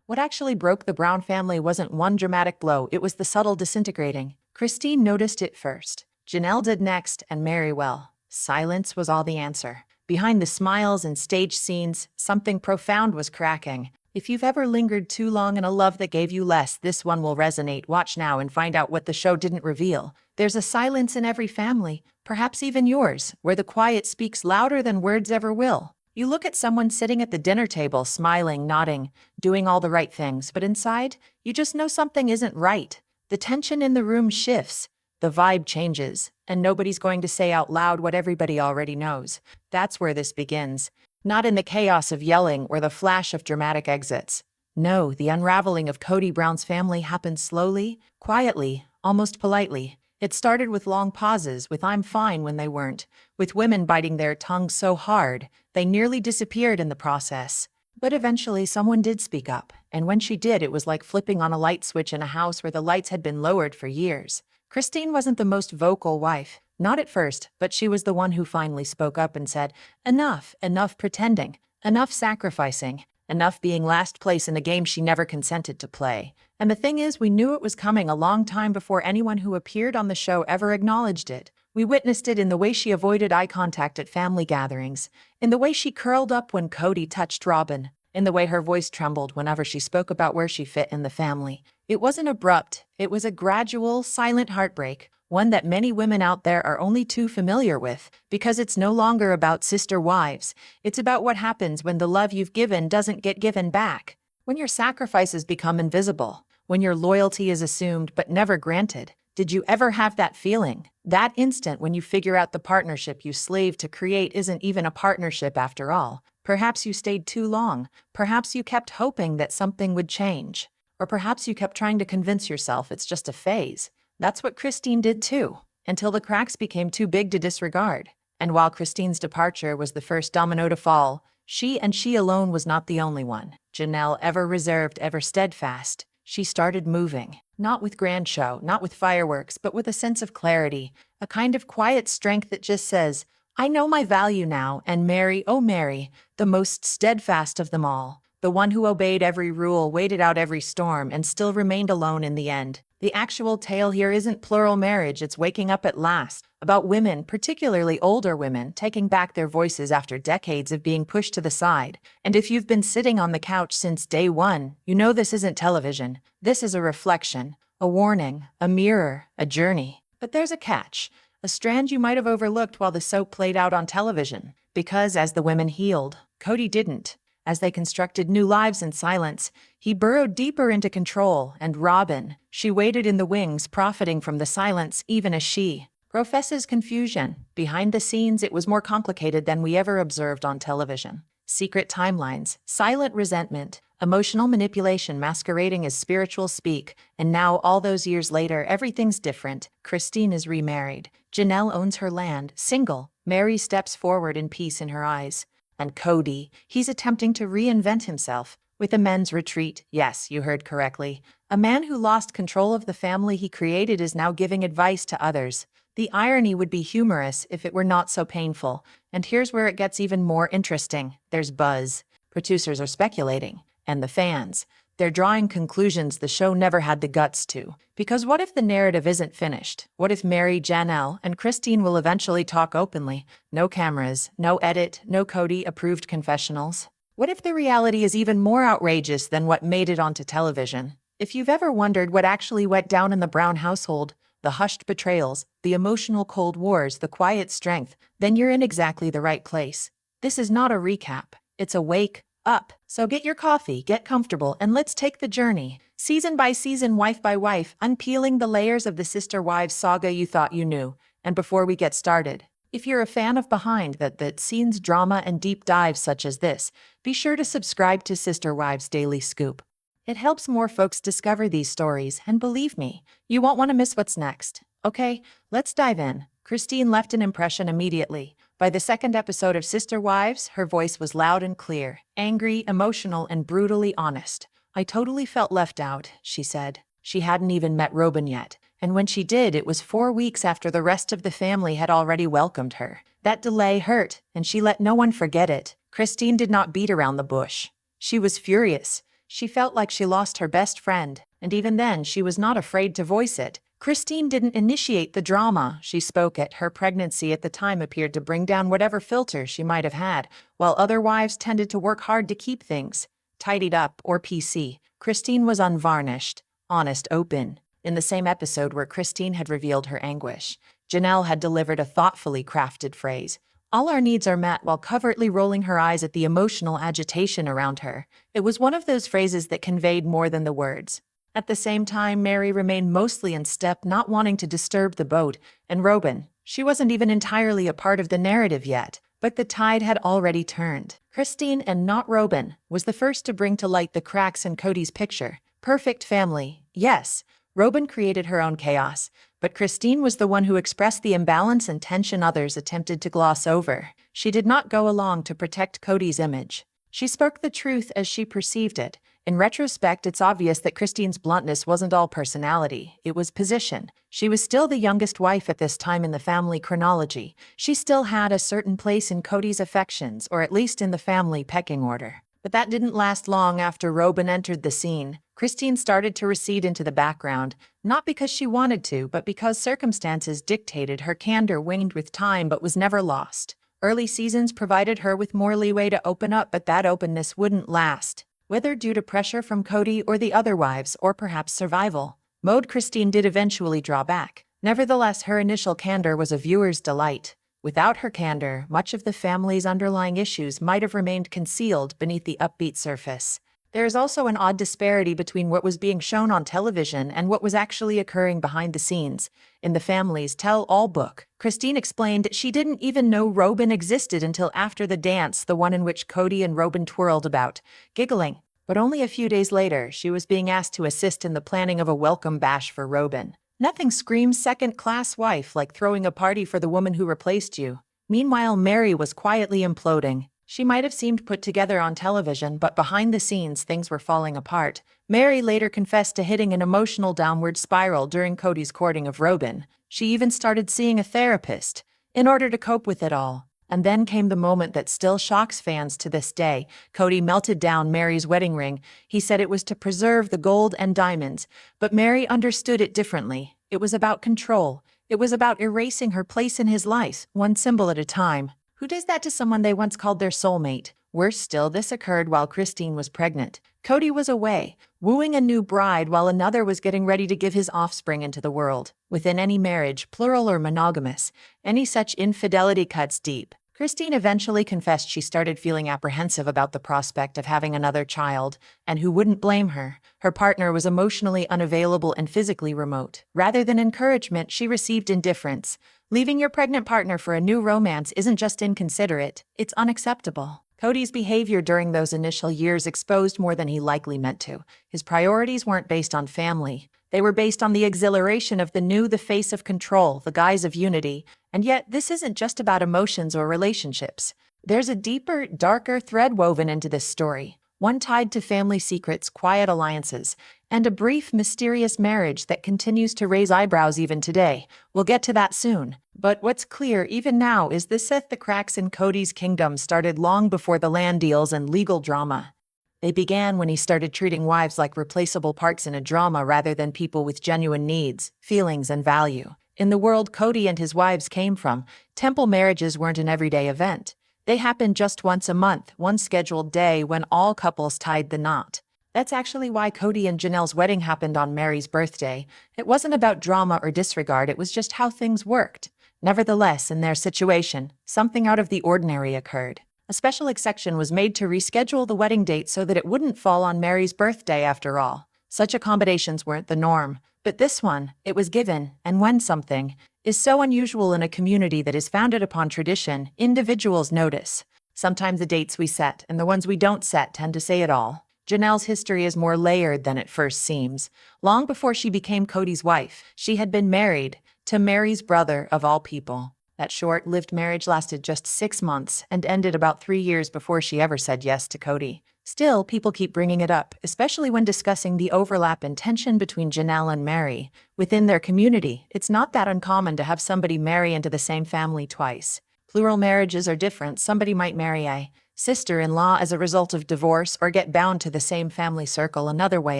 What actually broke the Brown family wasn't one dramatic blow, it was the subtle disintegrating. Christine noticed it first. Janelle did next, and Meri, well, silence was all the answer. Behind the smiles and stage scenes, something profound was cracking. If you've ever lingered too long in a love that gave you less, this one will resonate. Watch now and find out what the show didn't reveal. There's a silence in every family, perhaps even yours, where the quiet speaks louder than words ever will. You look at someone sitting at the dinner table, smiling, nodding, doing all the right things, but inside, you just know something isn't right. The tension in the room shifts, the vibe changes, and nobody's going to say out loud what everybody already knows. That's where this begins. Not in the chaos of yelling or the flash of dramatic exits. No, the unraveling of Cody Brown's family happened slowly, quietly, almost politely. It started with long pauses, with "I'm fine" when they weren't, with women biting their tongues so hard they nearly disappeared in the process. But eventually someone did speak up, and when she did, it was like flipping on a light switch in a house where the lights had been lowered for years. Christine wasn't the most vocal wife, not at first, but she was the one who finally spoke up and said, "Enough, enough pretending, enough sacrificing, enough being last place in a game she never consented to play." And the thing is, we knew it was coming a long time before anyone who appeared on the show ever acknowledged it. We witnessed it in the way she avoided eye contact at family gatherings, in the way she curled up when Cody touched Robin, in the way her voice trembled whenever she spoke about where she fit in the family. It wasn't abrupt, it was a gradual, silent heartbreak, one that many women out there are only too familiar with, because it's no longer about sister wives. It's about what happens when the love you've given doesn't get given back, when your sacrifices become invisible, when your loyalty is assumed but never granted. Did you ever have that feeling? That instant when you figure out the partnership you slaved to create isn't even a partnership after all. Perhaps you stayed too long. Perhaps you kept hoping that something would change. Or perhaps you kept trying to convince yourself it's just a phase. That's what Christine did too, until the cracks became too big to disregard. And while Christine's departure was the first domino to fall, she alone was not the only one. Janelle, ever reserved, ever steadfast, she started moving. Not with grand show, not with fireworks, but with a sense of clarity, a kind of quiet strength that just says, "I know my value now," and Meri, oh Meri, the most steadfast of them all, the one who obeyed every rule, waited out every storm, and still remained alone in the end. The actual tale here isn't plural marriage, it's waking up at last, about women, particularly older women, taking back their voices after decades of being pushed to the side. And if you've been sitting on the couch since day one, you know this isn't television. This is a reflection, a warning, a mirror, a journey. But there's a catch, a strand you might have overlooked while the soap played out on television. Because as the women healed, Cody didn't. As they constructed new lives in silence, he burrowed deeper into control, and Robin, she waited in the wings, profiting from the silence even as she professes confusion. Behind the scenes, it was more complicated than we ever observed on television. Secret timelines, silent resentment, emotional manipulation masquerading as spiritual speak, and now, all those years later, everything's different. Christine is remarried. Janelle owns her land, single. Meri steps forward in peace in her eyes. And Cody, he's attempting to reinvent himself with a men's retreat. Yes, you heard correctly. A man who lost control of the family he created is now giving advice to others. The irony would be humorous if it were not so painful. And here's where it gets even more interesting. There's buzz. Producers are speculating. And the fans, they're drawing conclusions the show never had the guts to. Because what if the narrative isn't finished? What if Meri, Janelle, and Christine will eventually talk openly? No cameras, no edit, no Cody-approved confessionals. What if the reality is even more outrageous than what made it onto television? If you've ever wondered what actually went down in the Brown household, the hushed betrayals, the emotional cold wars, the quiet strength, then you're in exactly the right place. This is not a recap. It's a wake up. So get your coffee, get comfortable, and let's take the journey, season by season, wife by wife, unpeeling the layers of the Sister Wives saga you thought you knew. And before we get started, if you're a fan of behind the scenes drama and deep dives such as this, be sure to subscribe to Sister Wives Daily Scoop. It helps more folks discover these stories, and believe me, you won't want to miss what's next. Okay, let's dive in. Christine left an impression immediately. By the second episode of Sister Wives, her voice was loud and clear, angry, emotional, and brutally honest. "I totally felt left out," she said. She hadn't even met Robin yet, and when she did, it was 4 weeks after the rest of the family had already welcomed her. That delay hurt, and she let no one forget it. Christine did not beat around the bush. She was furious. She felt like she lost her best friend, and even then she was not afraid to voice it. Christine didn't initiate the drama. She spoke it. Her pregnancy at the time appeared to bring down whatever filter she might have had, while other wives tended to work hard to keep things tidied up or PC. Christine was unvarnished, honest, open. In the same episode where Christine had revealed her anguish, Janelle had delivered a thoughtfully crafted phrase. All our needs are met, while covertly rolling her eyes at the emotional agitation around her. It was one of those phrases that conveyed more than the words. At the same time, Meri remained mostly in step, not wanting to disturb the boat, and Robin. She wasn't even entirely a part of the narrative yet, but the tide had already turned. Christine, and not Robin, was the first to bring to light the cracks in Cody's picture. Perfect family. Yes, Robin created her own chaos, but Christine was the one who expressed the imbalance and tension others attempted to gloss over. She did not go along to protect Cody's image. She spoke the truth as she perceived it. In retrospect, it's obvious that Christine's bluntness wasn't all personality, it was position. She was still the youngest wife at this time in the family chronology. She still had a certain place in Cody's affections, or at least in the family pecking order. But that didn't last long. After Robin entered the scene, Christine started to recede into the background, not because she wanted to, but because circumstances dictated. Her candor waned with time but was never lost. Early seasons provided her with more leeway to open up, but that openness wouldn't last. Whether due to pressure from Cody or the other wives, or perhaps survival mode, Christine did eventually draw back. Nevertheless, her initial candor was a viewer's delight. Without her candor, much of the family's underlying issues might have remained concealed beneath the upbeat surface. There is also an odd disparity between what was being shown on television and what was actually occurring behind the scenes. In the family's tell-all book, Christine explained she didn't even know Robin existed until after the dance, the one in which Cody and Robin twirled about, giggling. But only a few days later, she was being asked to assist in the planning of a welcome bash for Robin. Nothing screams second-class wife like throwing a party for the woman who replaced you. Meanwhile, Meri was quietly imploding. She might have seemed put together on television, but behind the scenes, things were falling apart. Meri later confessed to hitting an emotional downward spiral during Cody's courting of Robin. She even started seeing a therapist in order to cope with it all. And then came the moment that still shocks fans to this day. Cody melted down Meri's wedding ring. He said it was to preserve the gold and diamonds, but Meri understood it differently. It was about control. It was about erasing her place in his life, one symbol at a time. Who does that to someone they once called their soulmate? Worse still, this occurred while Christine was pregnant. Cody was away, wooing a new bride, while another was getting ready to give his offspring into the world. Within any marriage, plural or monogamous, any such infidelity cuts deep. Christine eventually confessed she started feeling apprehensive about the prospect of having another child, and who wouldn't blame her? Her partner was emotionally unavailable and physically remote. Rather than encouragement, she received indifference. Leaving your pregnant partner for a new romance isn't just inconsiderate, it's unacceptable. Cody's behavior during those initial years exposed more than he likely meant to. His priorities weren't based on family. They were based on the exhilaration of the new, the face of control, the guise of unity. And yet, this isn't just about emotions or relationships. There's a deeper, darker thread woven into this story, one tied to family secrets, quiet alliances, and a brief, mysterious marriage that continues to raise eyebrows even today. We'll get to that soon. But what's clear even now is that the cracks in Cody's kingdom started long before the land deals and legal drama. They began when he started treating wives like replaceable parts in a drama rather than people with genuine needs, feelings, and value. In the world Cody and his wives came from, temple marriages weren't an everyday event. They happened just once a month, one scheduled day when all couples tied the knot. That's actually why Cody and Janelle's wedding happened on Meri's birthday. It wasn't about drama or disregard, it was just how things worked. Nevertheless, in their situation, something out of the ordinary occurred. A special exception was made to reschedule the wedding date so that it wouldn't fall on Meri's birthday after all. Such accommodations weren't the norm, but this one, it was given, and when something is so unusual in a community that is founded upon tradition, individuals notice. Sometimes the dates we set and the ones we don't set tend to say it all. Janelle's history is more layered than it first seems. Long before she became Cody's wife, she had been married to Meri's brother, of all people. That short-lived marriage lasted just 6 months and ended about 3 years before she ever said yes to Cody. Still, people keep bringing it up, especially when discussing the overlap and tension between Janelle and Meri. Within their community, it's not that uncommon to have somebody marry into the same family twice. Plural marriages are different. Somebody might marry a sister-in-law as a result of divorce, or get bound to the same family circle another way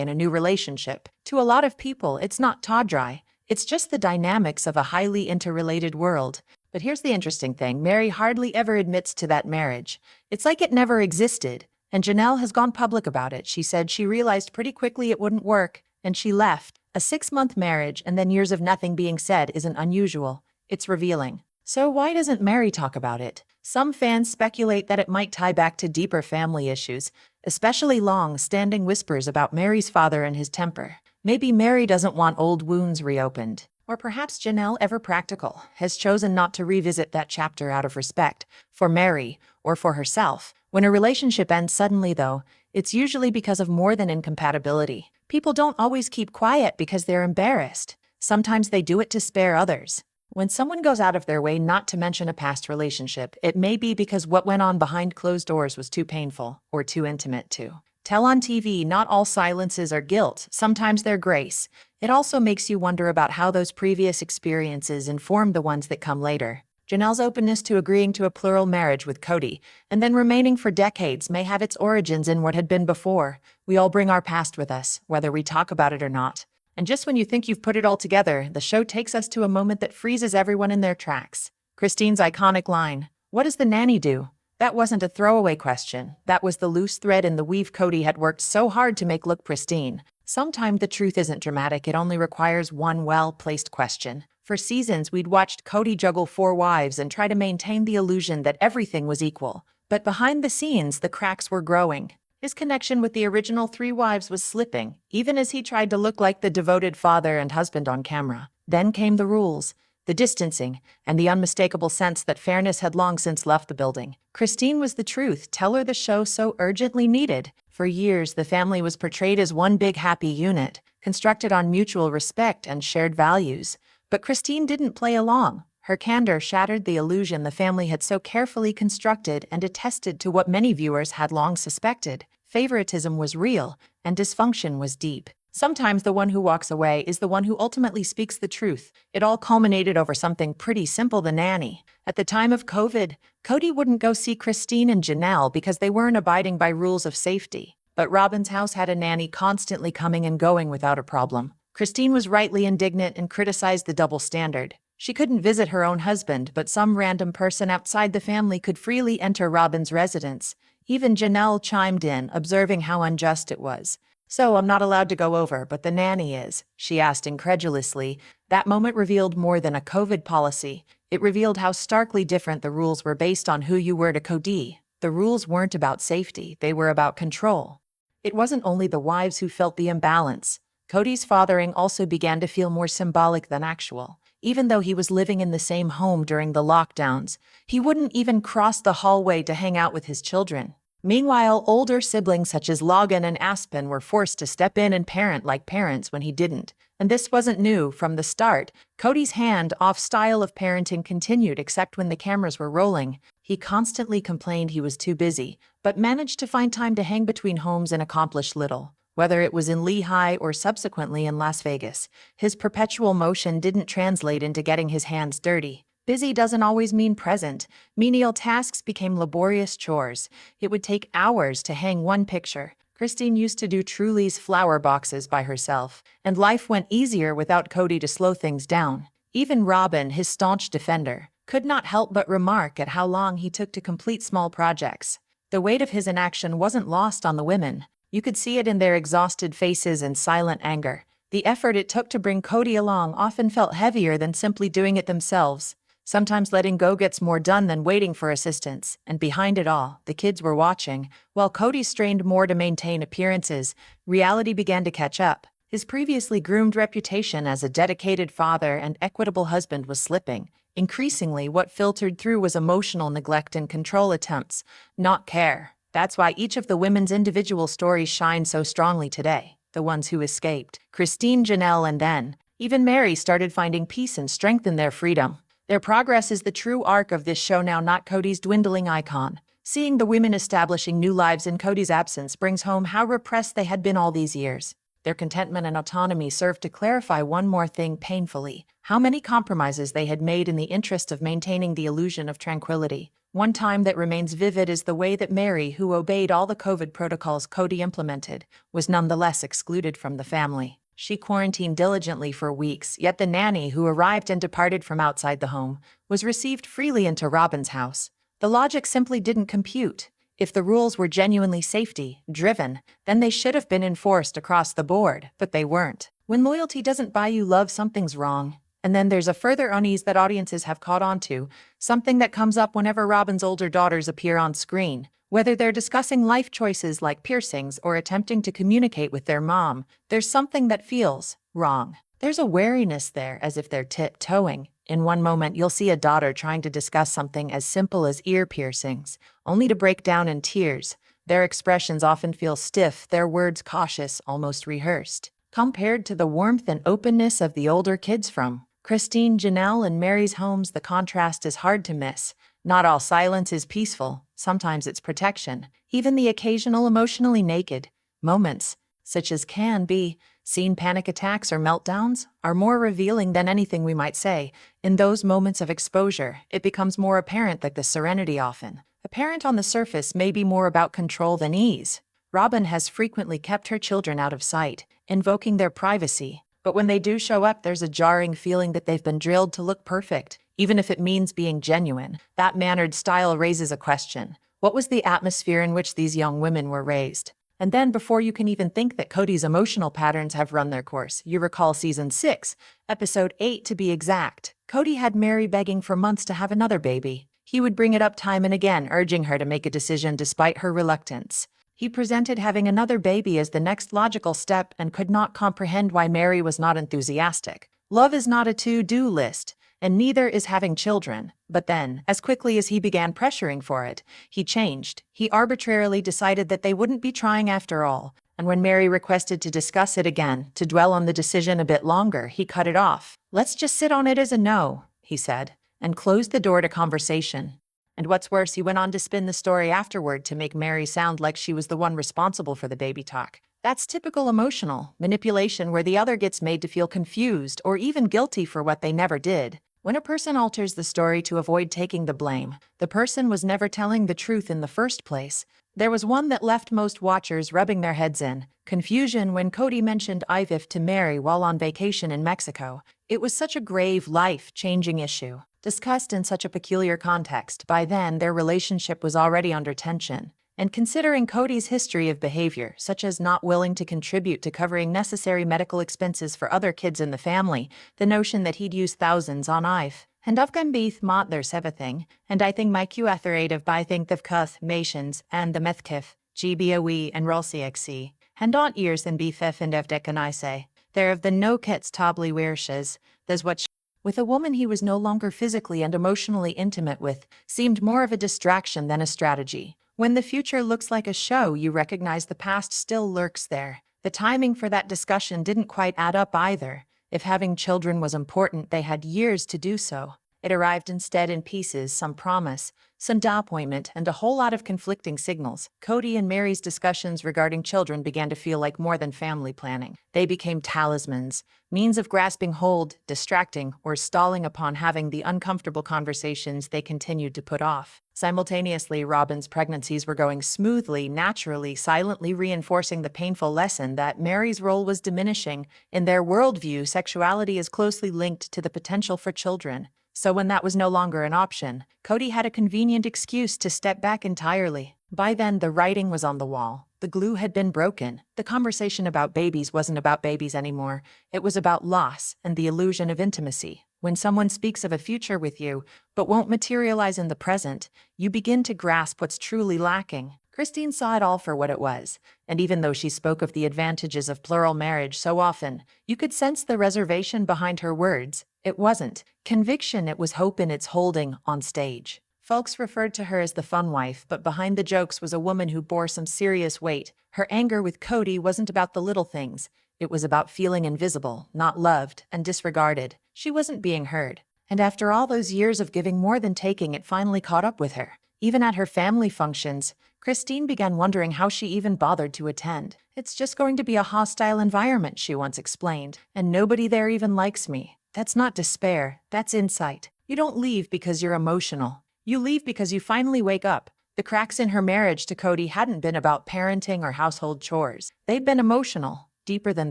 in a new relationship. To a lot of people, it's not tawdry. It's just the dynamics of a highly interrelated world. But here's the interesting thing. Meri hardly ever admits to that marriage. It's like it never existed. And Janelle has gone public about it. She said she realized pretty quickly it wouldn't work, and she left. A 6-month marriage and then years of nothing being said isn't unusual. It's revealing. So why doesn't Meri talk about it? Some fans speculate that it might tie back to deeper family issues, especially long-standing whispers about Meri's father and his temper. Maybe Meri doesn't want old wounds reopened. Or perhaps Janelle, ever practical, has chosen not to revisit that chapter out of respect for Meri or for herself. When a relationship ends suddenly, though, it's usually because of more than incompatibility. People don't always keep quiet because they're embarrassed. Sometimes they do it to spare others. When someone goes out of their way not to mention a past relationship, it may be because what went on behind closed doors was too painful or too intimate to tell on TV. Not all silences are guilt. Sometimes they're grace. It also makes you wonder about how those previous experiences inform the ones that come later. Janelle's openness to agreeing to a plural marriage with Cody and then remaining for decades may have its origins in what had been before. We all bring our past with us, whether we talk about it or not. And just when you think you've put it all together, the show takes us to a moment that freezes everyone in their tracks. Christine's iconic line, "What does the nanny do?" That wasn't a throwaway question. That was the loose thread in the weave Cody had worked so hard to make look pristine. Sometimes the truth isn't dramatic, it only requires one well-placed question. For seasons, we'd watched Cody juggle 4 wives and try to maintain the illusion that everything was equal. But behind the scenes, the cracks were growing. His connection with the original 3 wives was slipping, even as he tried to look like the devoted father and husband on camera. Then came the rules, the distancing, and the unmistakable sense that fairness had long since left the building. Christine was the truth teller the show so urgently needed. For years, the family was portrayed as one big happy unit, constructed on mutual respect and shared values. But Christine didn't play along. Her candor shattered the illusion the family had so carefully constructed and attested to what many viewers had long suspected. Favoritism was real, and dysfunction was deep. Sometimes the one who walks away is the one who ultimately speaks the truth. It all culminated over something pretty simple: the nanny. At the time of COVID, Cody wouldn't go see Christine and Janelle because they weren't abiding by rules of safety. But Robin's house had a nanny constantly coming and going without a problem. Christine was rightly indignant and criticized the double standard. She couldn't visit her own husband, but some random person outside the family could freely enter Robin's residence. Even Janelle chimed in, observing how unjust it was. "So I'm not allowed to go over, but the nanny is?" she asked incredulously. That moment revealed more than a COVID policy. It revealed how starkly different the rules were based on who you were to Cody. The rules weren't about safety, they were about control. It wasn't only the wives who felt the imbalance. Cody's fathering also began to feel more symbolic than actual. Even though he was living in the same home during the lockdowns, he wouldn't even cross the hallway to hang out with his children. Meanwhile, older siblings such as Logan and Aspen were forced to step in and parent like parents when he didn't. And this wasn't new. From the start, Cody's hand-off style of parenting continued except when the cameras were rolling. He constantly complained he was too busy, but managed to find time to hang between homes and accomplish little. Whether it was in Lehigh or subsequently in Las Vegas, his perpetual motion didn't translate into getting his hands dirty. Busy doesn't always mean present. Menial tasks became laborious chores. It would take hours to hang one picture. Christine used to do Truly's flower boxes by herself, and life went easier without Cody to slow things down. Even Robin, his staunch defender, could not help but remark at how long he took to complete small projects. The weight of his inaction wasn't lost on the women. You could see it in their exhausted faces and silent anger. The effort it took to bring Cody along often felt heavier than simply doing it themselves. Sometimes letting go gets more done than waiting for assistance. And behind it all, the kids were watching. While Cody strained more to maintain appearances, reality began to catch up. His previously groomed reputation as a dedicated father and equitable husband was slipping. Increasingly, what filtered through was emotional neglect and control attempts, not care. That's why each of the women's individual stories shine so strongly today. The ones who escaped, Christine, Janelle, and then even Meri, started finding peace and strength in their freedom. Their progress is the true arc of this show now, not Cody's dwindling icon. Seeing the women establishing new lives in Cody's absence brings home how repressed they had been all these years. Their contentment and autonomy served to clarify one more thing painfully: how many compromises they had made in the interest of maintaining the illusion of tranquility. One time that remains vivid is the way that Meri, who obeyed all the COVID protocols Cody implemented, was nonetheless excluded from the family. She quarantined diligently for weeks, yet the nanny who arrived and departed from outside the home was received freely into Robin's house. The logic simply didn't compute. If the rules were genuinely safety-driven, then they should have been enforced across the board, but they weren't. When loyalty doesn't buy you love, something's wrong. And then there's a further unease that audiences have caught on to, something that comes up whenever Robin's older daughters appear on screen. Whether they're discussing life choices like piercings or attempting to communicate with their mom, there's something that feels wrong. There's a wariness there, as if they're tiptoeing. In one moment, you'll see a daughter trying to discuss something as simple as ear piercings, only to break down in tears. Their expressions often feel stiff, their words cautious, almost rehearsed, compared to the warmth and openness of the older kids from Christine, Janelle, and Meri's homes. The contrast is hard to miss. Not all silence is peaceful. Sometimes it's protection. Even the occasional emotionally naked moments, such as can be seen panic attacks or meltdowns, are more revealing than anything we might say. In those moments of exposure, it becomes more apparent that the serenity, often apparent on the surface, may be more about control than ease. Robin has frequently kept her children out of sight, invoking their privacy. But when they do show up, there's a jarring feeling that they've been drilled to look perfect, even if it means being genuine. That mannered style raises a question. What was the atmosphere in which these young women were raised? And then, before you can even think that Cody's emotional patterns have run their course, you recall Season 6, Episode 8 to be exact. Cody had Meri begging for months to have another baby. He would bring it up time and again, urging her to make a decision despite her reluctance. He presented having another baby as the next logical step and could not comprehend why Meri was not enthusiastic. Love is not a to-do list, and neither is having children. But then, as quickly as he began pressuring for it, he changed. He arbitrarily decided that they wouldn't be trying after all, and when Meri requested to discuss it again, to dwell on the decision a bit longer, he cut it off. "Let's just sit on it as a no," he said, and closed the door to conversation. And what's worse, he went on to spin the story afterward to make Meri sound like she was the one responsible for the baby talk. That's typical emotional manipulation, where the other gets made to feel confused or even guilty for what they never did. When a person alters the story to avoid taking the blame, the person was never telling the truth in the first place. There was one that left most watchers rubbing their heads in confusion when Cody mentioned IVF to Meri while on vacation in Mexico. It was such a grave, life-changing issue, discussed in such a peculiar context. By then, their relationship was already under tension. And considering Cody's history of behavior, such as not willing to contribute to covering necessary medical expenses for other kids in the family, the notion that he'd use thousands on IVF, and ofgan beith mat there's everything, and I think my QF of by think of cuth, mations, and the methkif, GBOE and rolcxc, and on ears and beefef and evdekan I say, there have been no kits tably weirshes, there's what with a woman he was no longer physically and emotionally intimate with, seemed more of a distraction than a strategy. When the future looks like a show, you recognize the past still lurks there. The timing for that discussion didn't quite add up either. If having children was important, they had years to do so. It arrived instead in pieces, some promise, some disappointment, and a whole lot of conflicting signals. Cody and Meri's discussions regarding children began to feel like more than family planning. They became talismans, means of grasping hold, distracting, or stalling upon having the uncomfortable conversations they continued to put off. Simultaneously, Robin's pregnancies were going smoothly, naturally, silently reinforcing the painful lesson that Meri's role was diminishing. In their worldview, sexuality is closely linked to the potential for children. So when that was no longer an option, Cody had a convenient excuse to step back entirely. By then, the writing was on the wall. The glue had been broken. The conversation about babies wasn't about babies anymore. It was about loss and the illusion of intimacy. When someone speaks of a future with you, but won't materialize in the present, you begin to grasp what's truly lacking. Christine saw it all for what it was, and even though she spoke of the advantages of plural marriage so often, you could sense the reservation behind her words. It wasn't conviction, it was hope in its holding on stage. Folks referred to her as the fun wife, but behind the jokes was a woman who bore some serious weight. Her anger with Cody wasn't about the little things. It was about feeling invisible, not loved, and disregarded. She wasn't being heard. And after all those years of giving more than taking, it finally caught up with her. Even at her family functions, Christine began wondering how she even bothered to attend. "It's just going to be a hostile environment," she once explained, "and nobody there even likes me." That's not despair, that's insight. You don't leave because you're emotional. You leave because you finally wake up. The cracks in her marriage to Cody hadn't been about parenting or household chores. They'd been emotional, deeper than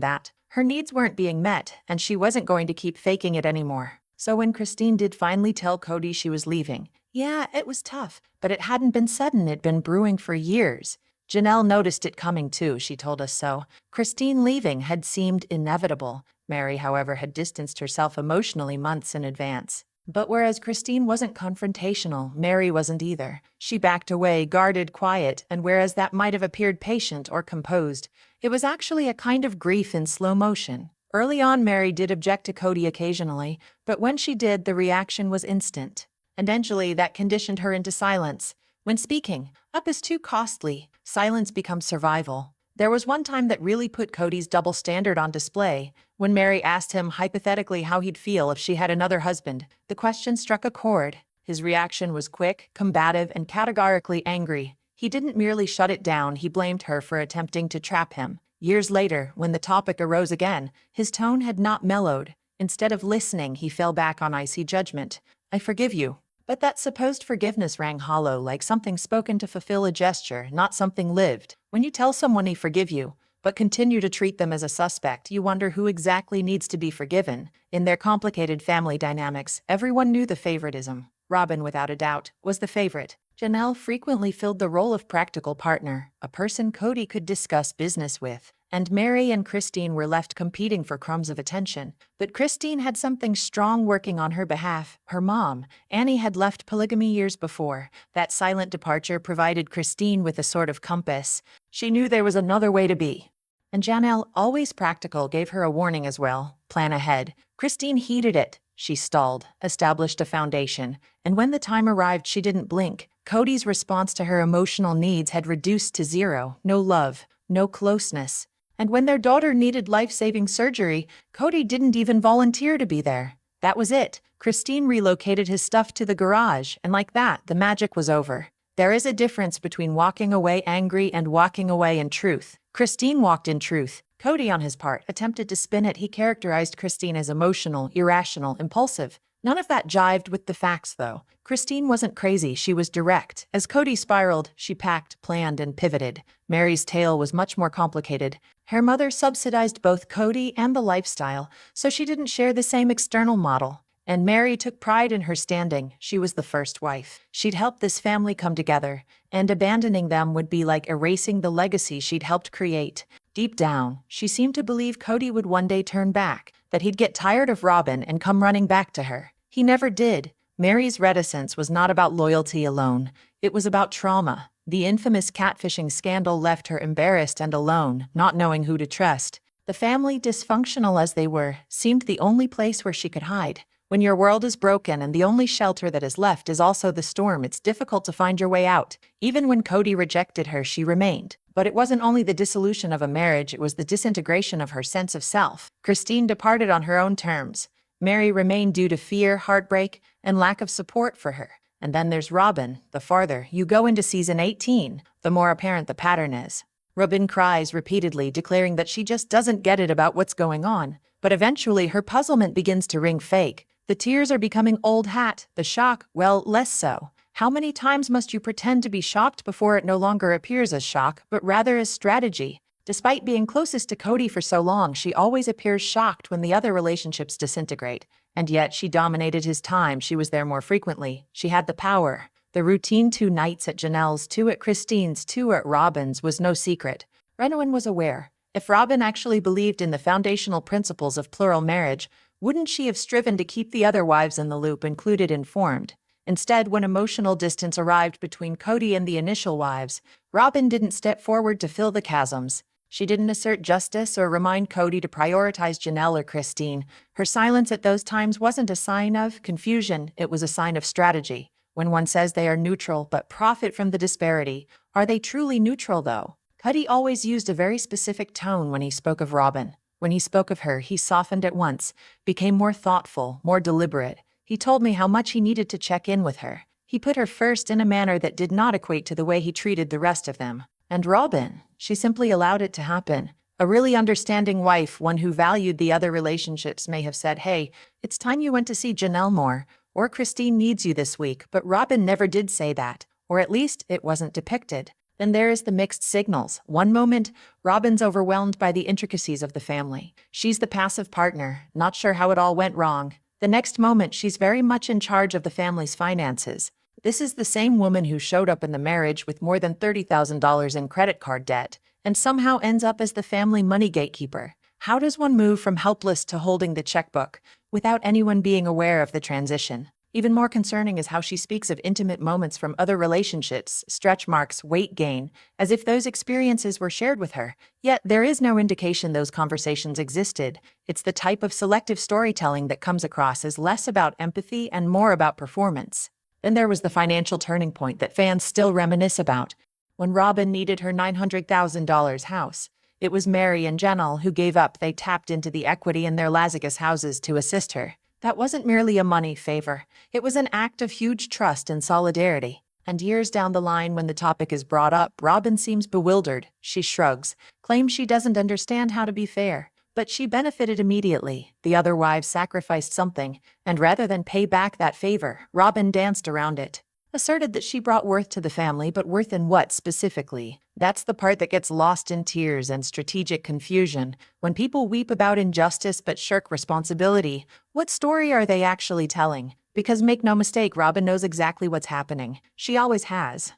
that. Her needs weren't being met, and she wasn't going to keep faking it anymore. So when Christine did finally tell Cody she was leaving, yeah, it was tough, but it hadn't been sudden, it'd been brewing for years. Janelle noticed it coming too, she told us so. Christine leaving had seemed inevitable. Meri, however, had distanced herself emotionally months in advance. But whereas Christine wasn't confrontational, Meri wasn't either. She backed away, guarded, quiet, and whereas that might have appeared patient or composed, it was actually a kind of grief in slow motion. Early on, Meri did object to Cody occasionally, but when she did, the reaction was instant. And eventually, that conditioned her into silence. When speaking, up is too costly. Silence becomes survival. There was one time that really put Cody's double standard on display. When Meri asked him hypothetically how he'd feel if she had another husband, the question struck a chord. His reaction was quick, combative, and categorically angry. He didn't merely shut it down, he blamed her for attempting to trap him. Years later, when the topic arose again, his tone had not mellowed. Instead of listening, he fell back on icy judgment. "I forgive you." But that supposed forgiveness rang hollow, like something spoken to fulfill a gesture, not something lived. When you tell someone they forgive you, but continue to treat them as a suspect, you wonder who exactly needs to be forgiven. In their complicated family dynamics, everyone knew the favoritism. Robin, without a doubt, was the favorite. Janelle frequently filled the role of practical partner, a person Cody could discuss business with. And Meri and Christine were left competing for crumbs of attention. But Christine had something strong working on her behalf. Her mom, Annie, had left polygamy years before. That silent departure provided Christine with a sort of compass. She knew there was another way to be. And Janelle, always practical, gave her a warning as well. Plan ahead. Christine heeded it. She stalled, established a foundation. And when the time arrived, she didn't blink. Cody's response to her emotional needs had reduced to zero. No love, no closeness. And when their daughter needed life-saving surgery, Cody didn't even volunteer to be there. That was it. Christine relocated his stuff to the garage, and like that, the magic was over. There is a difference between walking away angry and walking away in truth. Christine walked in truth. Cody, on his part, attempted to spin it. He characterized Christine as emotional, irrational, impulsive. None of that jived with the facts, though. Christine wasn't crazy, she was direct. As Cody spiraled, she packed, planned, and pivoted. Meri's tale was much more complicated. Her mother subsidized both Cody and the lifestyle, so she didn't share the same external model. And Meri took pride in her standing. She was the first wife. She'd helped this family come together, and abandoning them would be like erasing the legacy she'd helped create. Deep down, she seemed to believe Cody would one day turn back, that he'd get tired of Robin and come running back to her. He never did. Meri's reticence was not about loyalty alone. It was about trauma. The infamous catfishing scandal left her embarrassed and alone, not knowing who to trust. The family, dysfunctional as they were, seemed the only place where she could hide. When your world is broken and the only shelter that is left is also the storm, it's difficult to find your way out. Even when Cody rejected her, she remained. But it wasn't only the dissolution of a marriage, it was the disintegration of her sense of self. Christine departed on her own terms. Meri remained due to fear, heartbreak, and lack of support for her. And then there's Robin. The farther you go into season 18, the more apparent the pattern is. Robin cries repeatedly, declaring that she just doesn't get it about what's going on. But eventually her puzzlement begins to ring fake. The tears are becoming old hat, the shock, well, less so. How many times must you pretend to be shocked before it no longer appears as shock, but rather as strategy? Despite being closest to Cody for so long, she always appears shocked when the other relationships disintegrate. And yet she dominated his time. She was there more frequently. She had the power. The routine 2 nights at Janelle's, 2 at Christine's, 2 at Robin's was no secret. Renowin was aware. If Robin actually believed in the foundational principles of plural marriage, wouldn't she have striven to keep the other wives in the loop, included, informed? Instead, when emotional distance arrived between Cody and the initial wives, Robin didn't step forward to fill the chasms. She didn't assert justice or remind Cody to prioritize Janelle or Christine. Her silence at those times wasn't a sign of confusion, it was a sign of strategy. When one says they are neutral but profit from the disparity, are they truly neutral though? Cody always used a very specific tone when he spoke of Robin. When he spoke of her, he softened at once, became more thoughtful, more deliberate. He told me how much he needed to check in with her. He put her first in a manner that did not equate to the way he treated the rest of them. And Robin, she simply allowed it to happen. A really understanding wife, one who valued the other relationships, may have said, "Hey, it's time you went to see Janelle more," or Christine needs you this week, but Robin never did say that, or at least it wasn't depicted. Then there is the mixed signals. One moment, Robin's overwhelmed by the intricacies of the family. She's the passive partner, not sure how it all went wrong. The next moment, she's very much in charge of the family's finances. This is the same woman who showed up in the marriage with more than $30,000 in credit card debt and somehow ends up as the family money gatekeeper. How does one move from helpless to holding the checkbook without anyone being aware of the transition? Even more concerning is how she speaks of intimate moments from other relationships, stretch marks, weight gain, as if those experiences were shared with her. Yet there is no indication those conversations existed. It's the type of selective storytelling that comes across as less about empathy and more about performance. Then there was the financial turning point that fans still reminisce about. When Robin needed her $900,000 house, it was Meri and Janelle who gave up. They tapped into the equity in their Lazarus houses to assist her. That wasn't merely a money favor. It was an act of huge trust and solidarity. And years down the line, when the topic is brought up, Robin seems bewildered. She shrugs, claims she doesn't understand how to be fair. But she benefited immediately. The other wives sacrificed something, and rather than pay back that favor, Robin danced around it. Asserted that she brought worth to the family, but worth in what specifically? That's the part that gets lost in tears and strategic confusion. When people weep about injustice but shirk responsibility, what story are they actually telling? Because make no mistake, Robin knows exactly what's happening. She always has.